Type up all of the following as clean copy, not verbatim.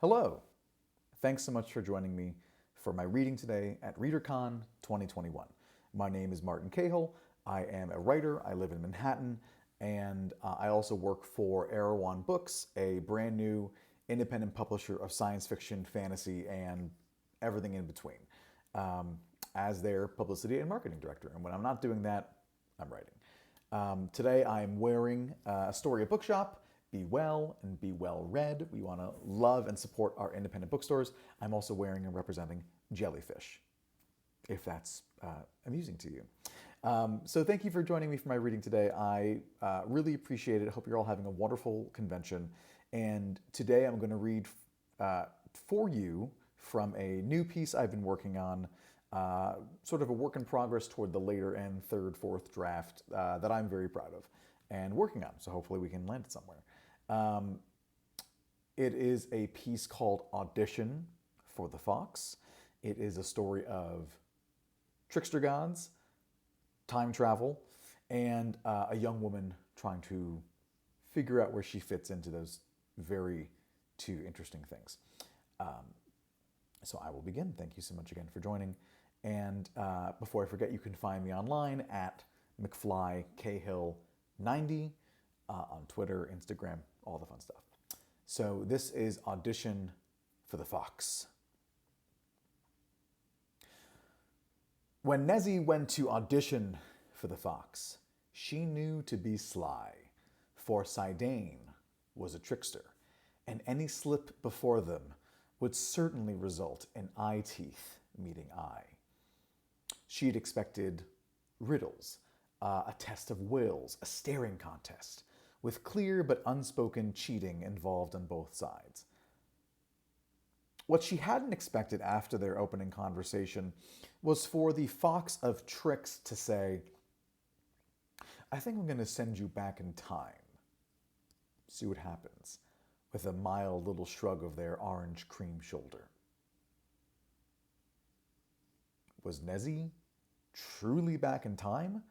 Hello. Thanks so much for joining me for my reading today at ReaderCon 2021. My name is Martin Cahill. I am a writer. I live in Manhattan, and I also work for Erewhon Books, a brand new independent publisher of science fiction, fantasy, and everything in between, as their publicity and marketing director. And when I'm not doing that, I'm writing. Today I'm wearing Astoria Bookshop. Be well and be well read. We want to love and support our independent bookstores. I'm also wearing and representing Jellyfish, if that's amusing to you. So thank you for joining me for my reading today. I really appreciate it. I hope you're all having a wonderful convention. And today I'm going to read for you from a new piece I've been working on, sort of a work in progress toward the later and third, fourth draft that I'm very proud of and working on. So hopefully we can land it somewhere. It is a piece called Audition for the Fox. It is a story of trickster gods, time travel, and a young woman trying to figure out where she fits into those very two interesting things. So I will begin. Thank you so much again for joining. And before I forget, you can find me online at McFlyCahill90 on Twitter, Instagram, all the fun stuff. So this is Audition for the Fox. When Nezzy went to audition for the Fox, she knew to be sly, for Sidane was a trickster, and any slip before them would certainly result in eye teeth meeting eye. She'd expected riddles, a test of wills, a staring contest, with clear but unspoken cheating involved on both sides. What she hadn't expected after their opening conversation was for the Fox of Tricks to say, "I think I'm going to send you back in time. See what happens," with a mild little shrug of their orange cream shoulder. Was Nezzy truly back in time?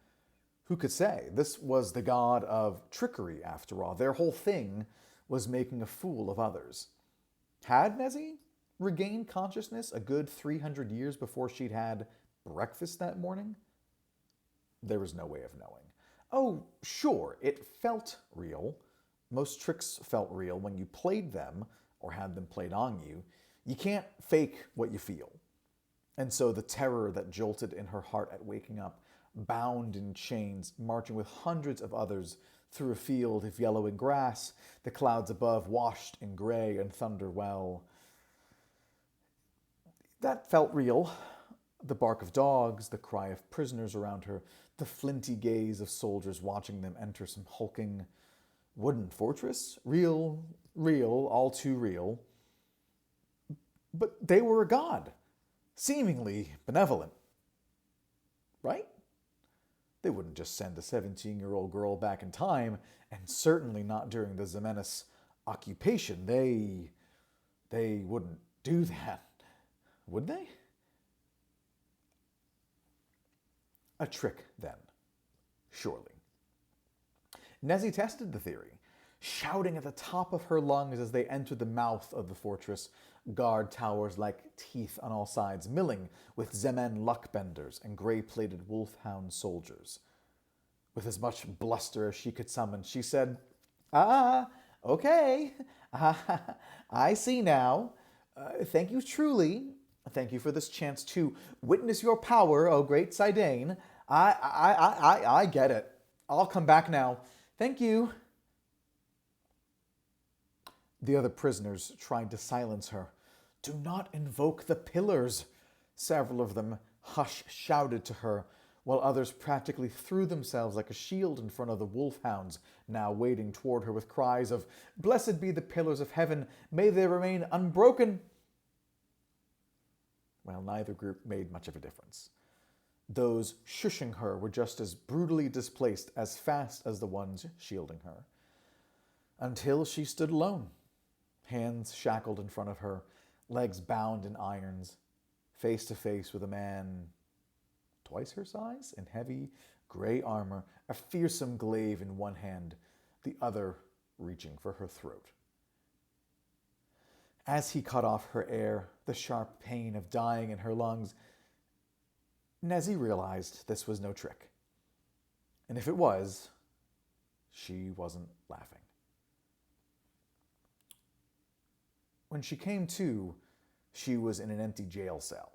Who could say? This was the god of trickery, after all. Their whole thing was making a fool of others. Had Nezzy regained consciousness a good 300 years before she'd had breakfast that morning? There was no way of knowing. Oh, sure, it felt real. Most tricks felt real when you played them or had them played on you. You can't fake what you feel. And so the terror that jolted in her heart at waking up, bound in chains, marching with hundreds of others through a field of yellowing grass, the clouds above washed in gray and thunder well. That felt real. The bark of dogs, the cry of prisoners around her, the flinty gaze of soldiers watching them enter some hulking wooden fortress. Real, all too real. But they were a god, seemingly benevolent. Right? They wouldn't just send a 17-year-old girl back in time, and certainly not during the Xemenis occupation. They wouldn't do that, would they? A trick, then, surely. Nezzy tested the theory, shouting at the top of her lungs as they entered the mouth of the fortress, guard towers like teeth on all sides, milling with Zemen luckbenders and gray-plated wolfhound soldiers. With as much bluster as she could summon, she said, okay, I see now. Thank you truly. Thank you for this chance to witness your power, O great Sidane. I get it. I'll come back now. Thank you." The other prisoners tried to silence her. "Do not invoke the pillars," several of them shouted to her, while others practically threw themselves like a shield in front of the wolfhounds, now wading toward her with cries of, "Blessed be the pillars of heaven, may they remain unbroken." Well, neither group made much of a difference. Those shushing her were just as brutally displaced as fast as the ones shielding her. Until she stood alone, hands shackled in front of her, legs bound in irons, face to face with a man twice her size in heavy gray armor, a fearsome glaive in one hand, the other reaching for her throat. As he cut off her air, the sharp pain of dying in her lungs, Nezzy realized this was no trick. And if it was, she wasn't laughing. When she came to, she was in an empty jail cell.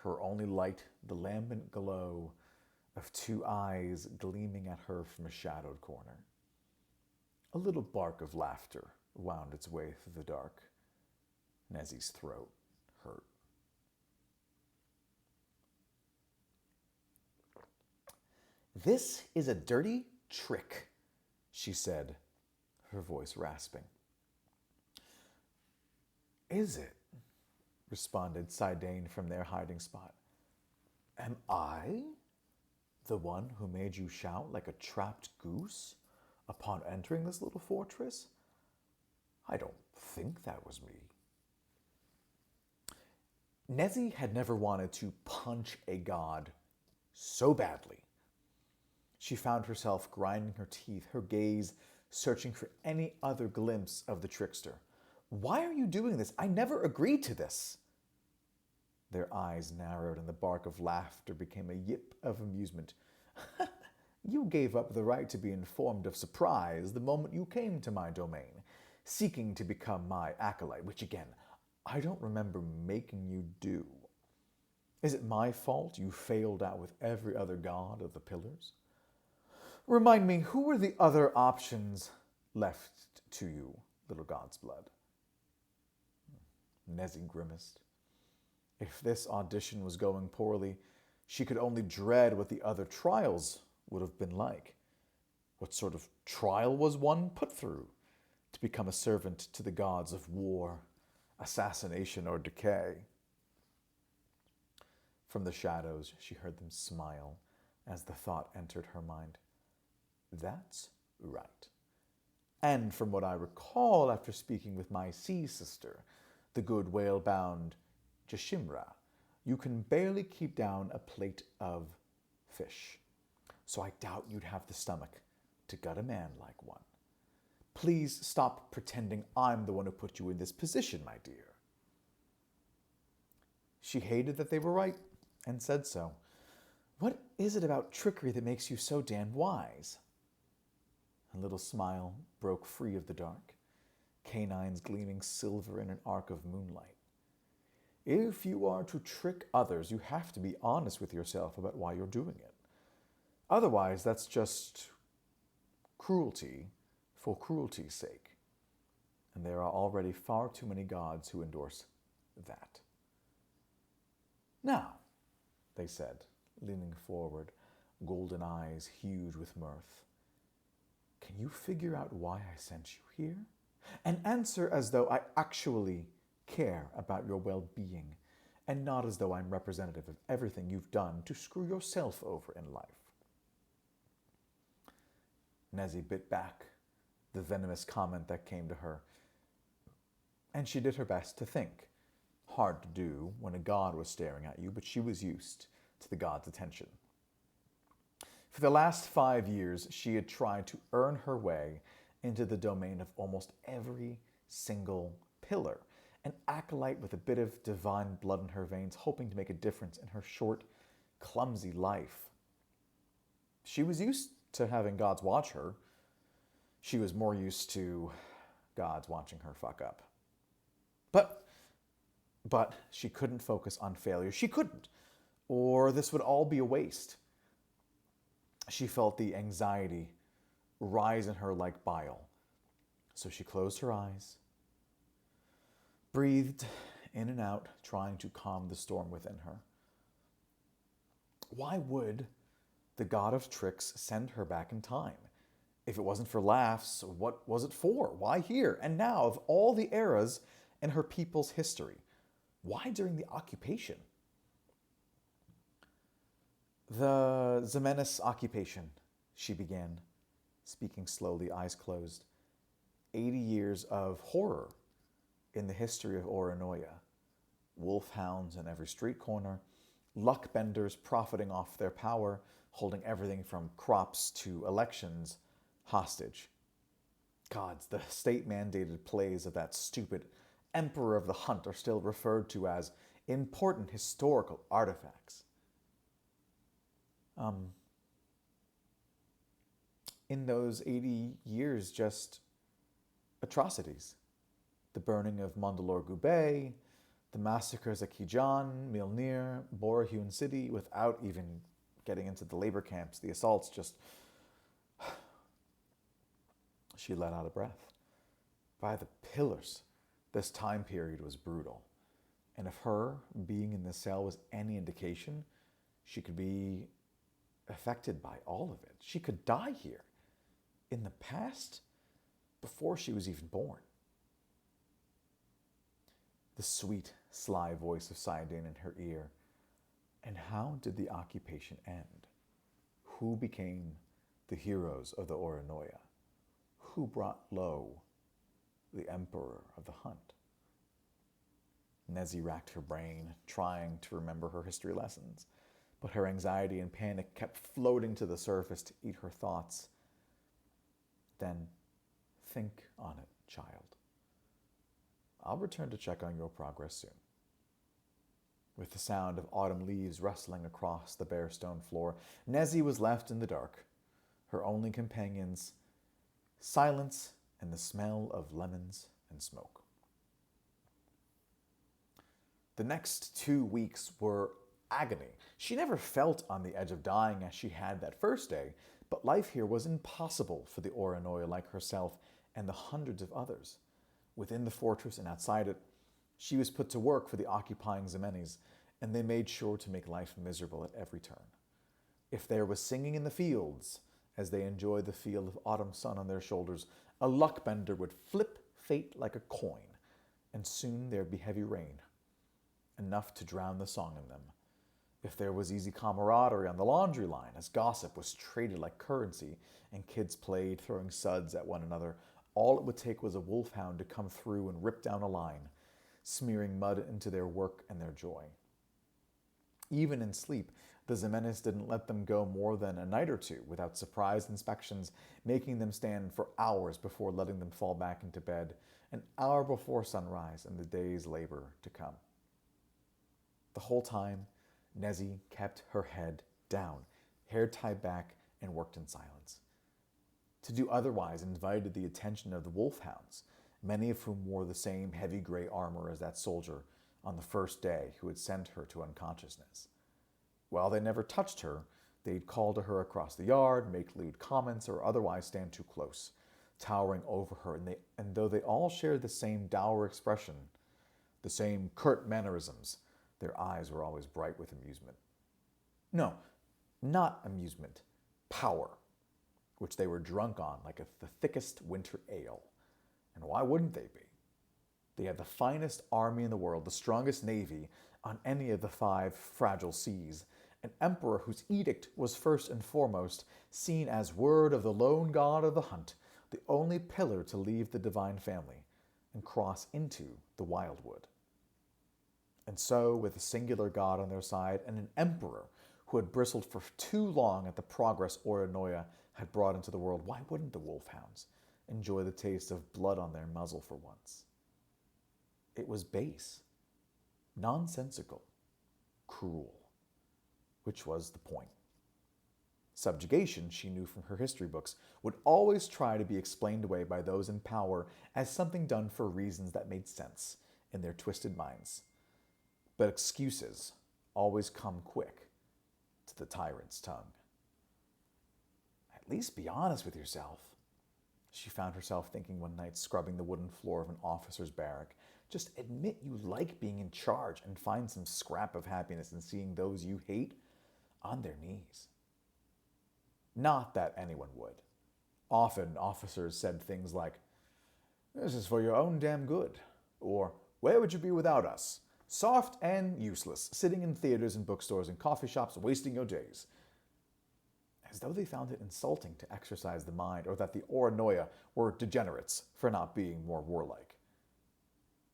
Her only light, the lambent glow of two eyes gleaming at her from a shadowed corner. A little bark of laughter wound its way through the dark. Nezzy's throat hurt. "This is a dirty trick," she said, her voice rasping. "Is it?" responded Sidane from their hiding spot. "Am I the one who made you shout like a trapped goose upon entering this little fortress? I don't think that was me." Nezzy had never wanted to punch a god so badly. She found herself grinding her teeth, her gaze searching for any other glimpse of the trickster. "Why are you doing this? I never agreed to this." Their eyes narrowed and the bark of laughter became a yip of amusement. "You gave up the right to be informed of surprise the moment you came to my domain, seeking to become my acolyte, which again, I don't remember making you do. Is it my fault you failed out with every other god of the pillars? Remind me, who were the other options left to you, little god's blood?" Nezzy grimaced. If this audition was going poorly, she could only dread what the other trials would have been like. What sort of trial was one put through to become a servant to the gods of war, assassination, or decay? From the shadows, she heard them smile as the thought entered her mind. That's right. And from what I recall after speaking with my sea sister, the good whale-bound Jashimra, you can barely keep down a plate of fish. So I doubt you'd have the stomach to gut a man like one. Please stop pretending I'm the one who put you in this position, my dear." She hated that they were right and said so. "What is it about trickery that makes you so damn wise?" A little smile broke free of the dark, canines gleaming silver in an arc of moonlight. "If you are to trick others, you have to be honest with yourself about why you're doing it. Otherwise, that's just cruelty for cruelty's sake. And there are already far too many gods who endorse that." "Now," they said, leaning forward, golden eyes huge with mirth, "can you figure out why I sent you here? And answer as though I actually care about your well-being, and not as though I'm representative of everything you've done to screw yourself over in life." Nezzy bit back the venomous comment that came to her, and she did her best to think. Hard to do when a god was staring at you, but she was used to the god's attention. For the last 5 years, she had tried to earn her way into the domain of almost every single pillar, an acolyte with a bit of divine blood in her veins, hoping to make a difference in her short, clumsy life. She was used to having gods watch her. She was more used to gods watching her fuck up. But she couldn't focus on failure. She couldn't, or this would all be a waste. She felt the anxiety rise in her like bile. So she closed her eyes, breathed in and out, trying to calm the storm within her. Why would the god of tricks send her back in time? If it wasn't for laughs, what was it for? Why here? And now, of all the eras in her people's history, why during the occupation? "The Xemenes occupation," she began, speaking slowly, eyes closed. 80 years of horror in the history of Orinoia. Wolfhounds in every street corner, luckbenders profiting off their power, holding everything from crops to elections hostage. Gods, the state-mandated plays of that stupid Emperor of the Hunt are still referred to as important historical artifacts. In those 80 years, just atrocities. The burning of Mandalore Gubei, the massacres at Kijan, Milnir, Borahun City, without even getting into the labor camps, the assaults, just... She let out a breath. By the pillars, this time period was brutal. And if her being in the cell was any indication, she could be affected by all of it. She could die here, in the past, before she was even born. The sweet, sly voice of Saladin in her ear. And how did the occupation end? Who became the heroes of the Orinoya? Who brought low the Emperor of the Hunt? Nezzy racked her brain, trying to remember her history lessons, but her anxiety and panic kept floating to the surface to eat her thoughts. Then, think on it, child. I'll return to check on your progress soon. With the sound of autumn leaves rustling across the bare stone floor, Nezzy was left in the dark, her only companions, silence and the smell of lemons and smoke. The next 2 weeks were agony. She never felt on the edge of dying as she had that first day, but life here was impossible for the Orinoya like herself and the hundreds of others. Within the fortress and outside it, she was put to work for the occupying Ximenes, and they made sure to make life miserable at every turn. If there was singing in the fields, as they enjoyed the feel of autumn sun on their shoulders, a luckbender would flip fate like a coin, and soon there'd be heavy rain, enough to drown the song in them. If there was easy camaraderie on the laundry line, as gossip was traded like currency, and kids played throwing suds at one another, all it would take was a wolfhound to come through and rip down a line, smearing mud into their work and their joy. Even in sleep, the Ximenes didn't let them go more than a night or two without surprise inspections, making them stand for hours before letting them fall back into bed, an hour before sunrise and the day's labor to come. The whole time, Nezzy kept her head down, hair tied back, and worked in silence. To do otherwise invited the attention of the wolfhounds, many of whom wore the same heavy gray armor as that soldier on the first day who had sent her to unconsciousness. While they never touched her, they'd call to her across the yard, make lewd comments, or otherwise stand too close, towering over her, and though they all shared the same dour expression, the same curt mannerisms, their eyes were always bright with amusement. No, not amusement, power, which they were drunk on like the thickest winter ale. And why wouldn't they be? They had the finest army in the world, the strongest navy on any of the 5 fragile seas, an emperor whose edict was first and foremost seen as word of the lone god of the hunt, the only pillar to leave the divine family and cross into the wildwood. And so, with a singular god on their side and an emperor who had bristled for too long at the progress Orinoya had brought into the world, why wouldn't the wolfhounds enjoy the taste of blood on their muzzle for once? It was base, nonsensical, cruel, which was the point. Subjugation, she knew from her history books, would always try to be explained away by those in power as something done for reasons that made sense in their twisted minds. But excuses always come quick to the tyrant's tongue. At least be honest with yourself, she found herself thinking one night, scrubbing the wooden floor of an officer's barrack. Just admit you like being in charge and find some scrap of happiness in seeing those you hate on their knees. Not that anyone would. Often officers said things like, "This is for your own damn good," or "Where would you be without us? Soft and useless, sitting in theaters and bookstores and coffee shops, wasting your days." As though they found it insulting to exercise the mind, or that the Orinoya were degenerates for not being more warlike.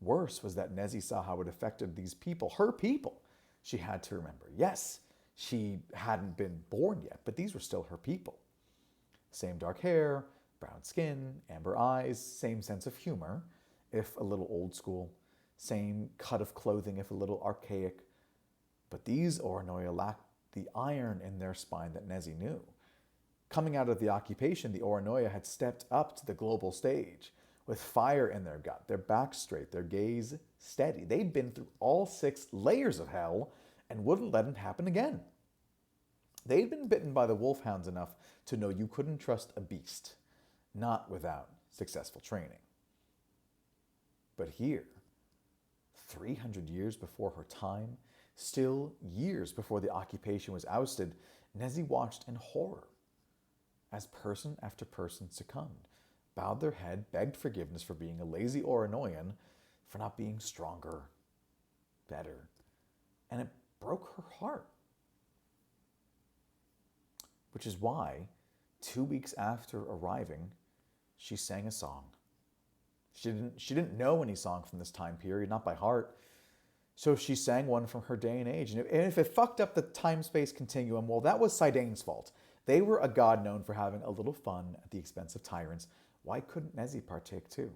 Worse was that Nezzy saw how it affected these people, her people. She had to remember. Yes, she hadn't been born yet, but these were still her people. Same dark hair, brown skin, amber eyes, same sense of humor, if a little old school, same cut of clothing, if a little archaic. But these Oronoya lacked the iron in their spine that Nezi knew. Coming out of the occupation, the Oronoya had stepped up to the global stage with fire in their gut, their back straight, their gaze steady. They'd been through all 6 layers of hell and wouldn't let it happen again. They'd been bitten by the wolfhounds enough to know you couldn't trust a beast, not without successful training. But here, 300 years before her time, still years before the occupation was ousted, Nezi watched in horror as person after person succumbed, bowed their head, begged forgiveness for being a lazy Oronoyan, for not being stronger, better, and it broke her heart. Which is why, 2 weeks after arriving, she sang a song. She didn't know any song from this time period, not by heart. So she sang one from her day and age. And if it fucked up the time-space continuum, well, that was Saidane's fault. They were a god known for having a little fun at the expense of tyrants. Why couldn't Nezi partake too?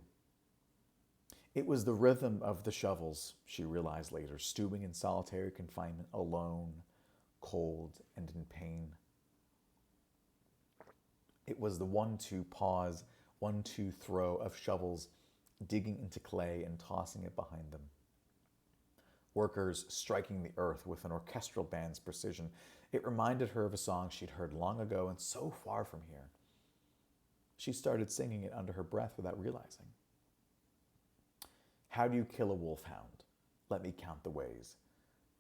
It was the rhythm of the shovels, she realized later, stewing in solitary confinement, alone, cold, and in pain. It was the 1-2 pause, 1-2 throw of shovels digging into clay and tossing it behind them. Workers striking the earth with an orchestral band's precision. It reminded her of a song she'd heard long ago and so far from here. She started singing it under her breath without realizing. How do you kill a wolfhound? Let me count the ways.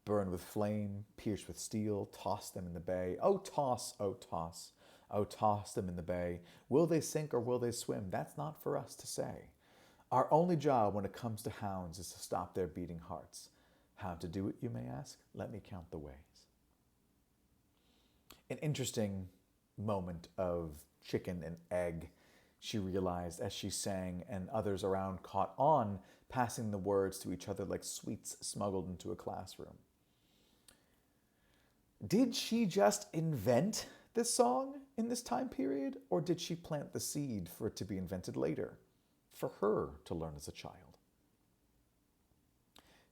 Burn with flame, pierce with steel, toss them in the bay. Oh, toss, oh, toss. Oh, toss them in the bay. Will they sink or will they swim? That's not for us to say. Our only job when it comes to hounds is to stop their beating hearts. How to do it, you may ask? Let me count the ways. An interesting moment of chicken and egg, she realized as she sang, and others around caught on, passing the words to each other like sweets smuggled into a classroom. Did she just invent this song in this time period, or did she plant the seed for it to be invented later, for her to learn as a child?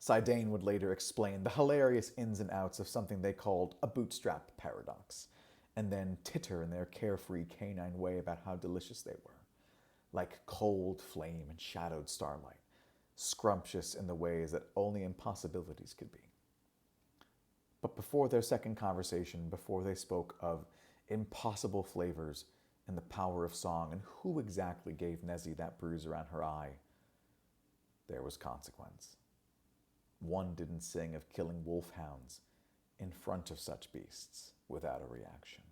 Saidane would later explain the hilarious ins and outs of something they called a bootstrap paradox, and then titter in their carefree canine way about how delicious they were, like cold flame and shadowed starlight, scrumptious in the ways that only impossibilities could be. But before their second conversation, before they spoke of impossible flavors and the power of song and who exactly gave Nezi that bruise around her eye, there was consequence. One didn't sing of killing wolfhounds in front of such beasts without a reaction.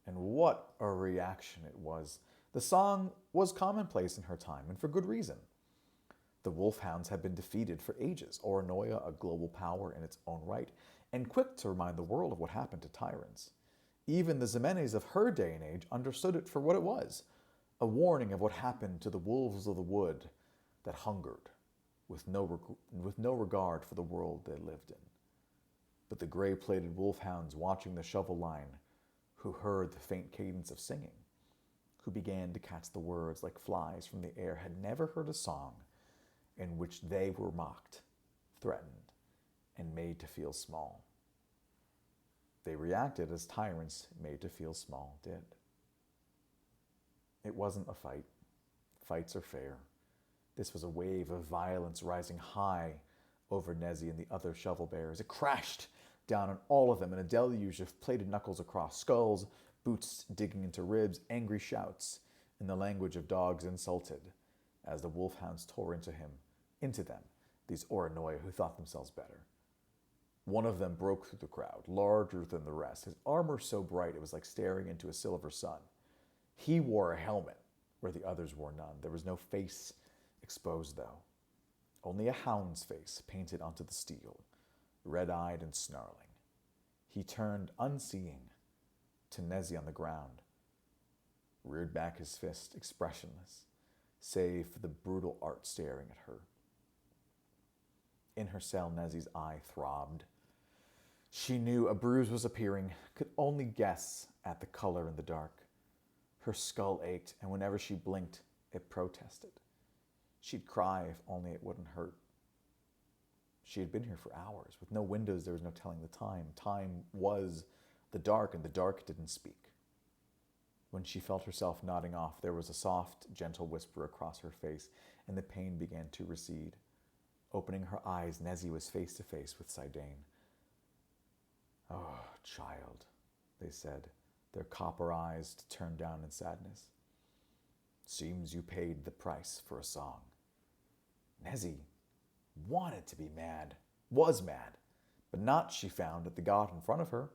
And what a reaction it was. The song was commonplace in her time, and for good reason. The wolfhounds had been defeated for ages, Oronoya a global power in its own right, and quick to remind the world of what happened to tyrants. Even the Ximenes of her day and age understood it for what it was, a warning of what happened to the wolves of the wood that hungered, with no regard for the world they lived in. But the gray-plated wolfhounds watching the shovel line, who heard the faint cadence of singing, who began to catch the words like flies from the air, had never heard a song in which they were mocked, threatened, and made to feel small. They reacted as tyrants made to feel small did. It wasn't a fight. Fights are fair. This was a wave of violence rising high over Nezi and the other shovel bearers. It crashed down on all of them in a deluge of plated knuckles across skulls, boots digging into ribs, angry shouts in the language of dogs insulted, as the wolfhounds tore into them, these Oronoya who thought themselves better. One of them broke through the crowd, larger than the rest, his armor so bright it was like staring into a silver sun. He wore a helmet where the others wore none. There was no face exposed, though. Only a hound's face painted onto the steel, red-eyed and snarling. He turned unseeing to Nezi on the ground, reared back his fist, expressionless, save for the brutal art staring at her. In her cell, Nezi's eye throbbed. She knew a bruise was appearing, could only guess at the color in the dark. Her skull ached, and whenever she blinked, it protested. She'd cry if only it wouldn't hurt. She had been here for hours. With no windows, there was no telling the time. Time was the dark, and the dark didn't speak. When she felt herself nodding off, there was a soft, gentle whisper across her face, and the pain began to recede. Opening her eyes, Nezzy was face to face with Saidane. "Oh, child," they said, their copper eyes turned down in sadness. "Seems you paid the price for a song." Nezzy wanted to be mad, was mad, but not, she found, at the god in front of her.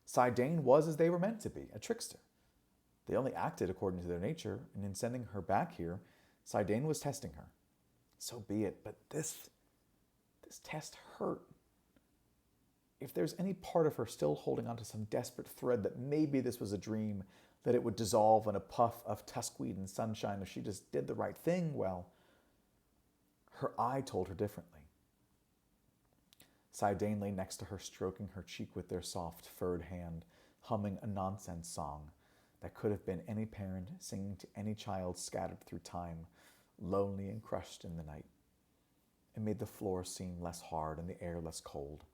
Saidane was as they were meant to be, a trickster. They only acted according to their nature, and in sending her back here, Saidane was testing her. So be it, but this test hurt. If there's any part of her still holding onto some desperate thread that maybe this was a dream, that it would dissolve in a puff of tuskweed and sunshine if she just did the right thing, well, her eye told her differently. Saidane lay next to her, stroking her cheek with their soft, furred hand, humming a nonsense song that could have been any parent singing to any child scattered through time, lonely and crushed in the night. It made the floor seem less hard and the air less cold.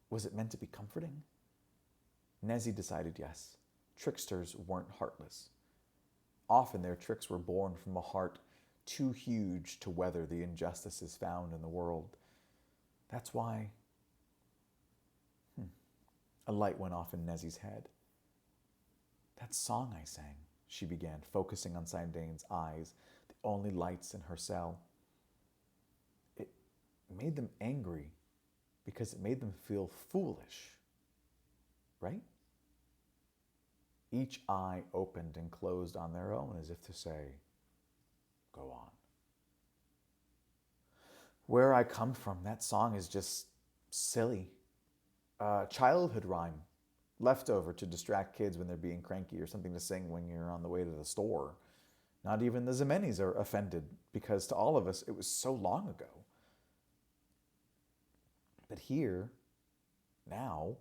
Was it meant to be comforting? Nezzy decided yes. Tricksters weren't heartless. Often their tricks were born from a heart too huge to weather the injustices found in the world. That's why... A light went off in Nezzy's head. "That song I sang," she began, focusing on Saidane's eyes, the only lights in her cell. It made them angry because it made them feel foolish, right? Each eye opened and closed on their own as if to say, "Go on." "Where I come from, that song is just silly. Childhood rhyme, left over to distract kids when they're being cranky, or something to sing when you're on the way to the store. Not even the Zemenis are offended, because to all of us, it was so long ago. But here, now,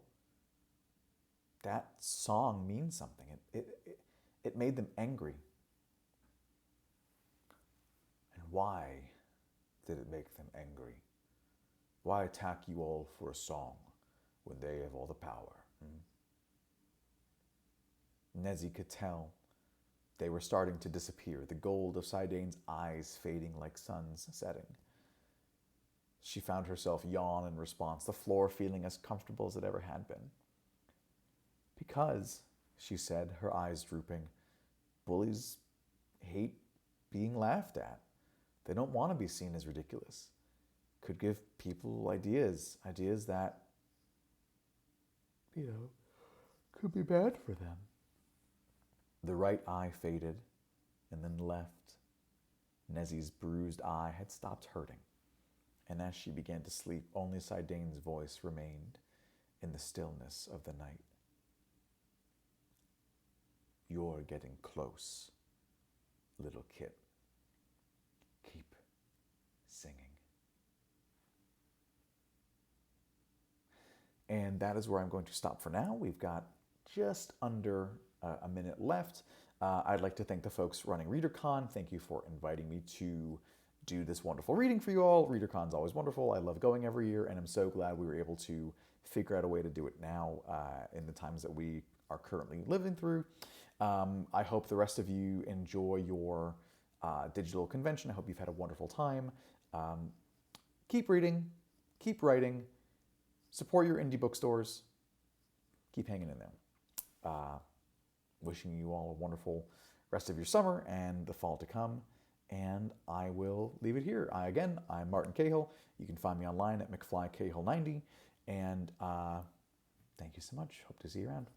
that song means something. It made them angry." "And why did it make them angry? Why attack you all for a song when they have all the power?" Nezzy could tell they were starting to disappear, the gold of Saidane's eyes fading like suns setting. She found herself yawn in response, the floor feeling as comfortable as it ever had been. "Because," she said, her eyes drooping, "bullies hate being laughed at. They don't want to be seen as ridiculous. Could give people ideas that, could be bad for them." The right eye faded and then left. Nezzy's bruised eye had stopped hurting, and as she began to sleep, only Saidane's voice remained in the stillness of the night. "You're getting close, little kit. Keep singing." And that is where I'm going to stop for now. We've got just under a minute left. I'd like to thank the folks running ReaderCon. Thank you for inviting me to do this wonderful reading for you all. ReaderCon's always wonderful. I love going every year, and I'm so glad we were able to figure out a way to do it now in the times that we are currently living through. I hope the rest of you enjoy your digital convention. I hope you've had a wonderful time. Keep reading, keep writing, support your indie bookstores, keep hanging in there. Wishing you all a wonderful rest of your summer and the fall to come. And I will leave it here. I'm Martin Cahill. You can find me online at McFlyCahill90. And thank you so much. Hope to see you around.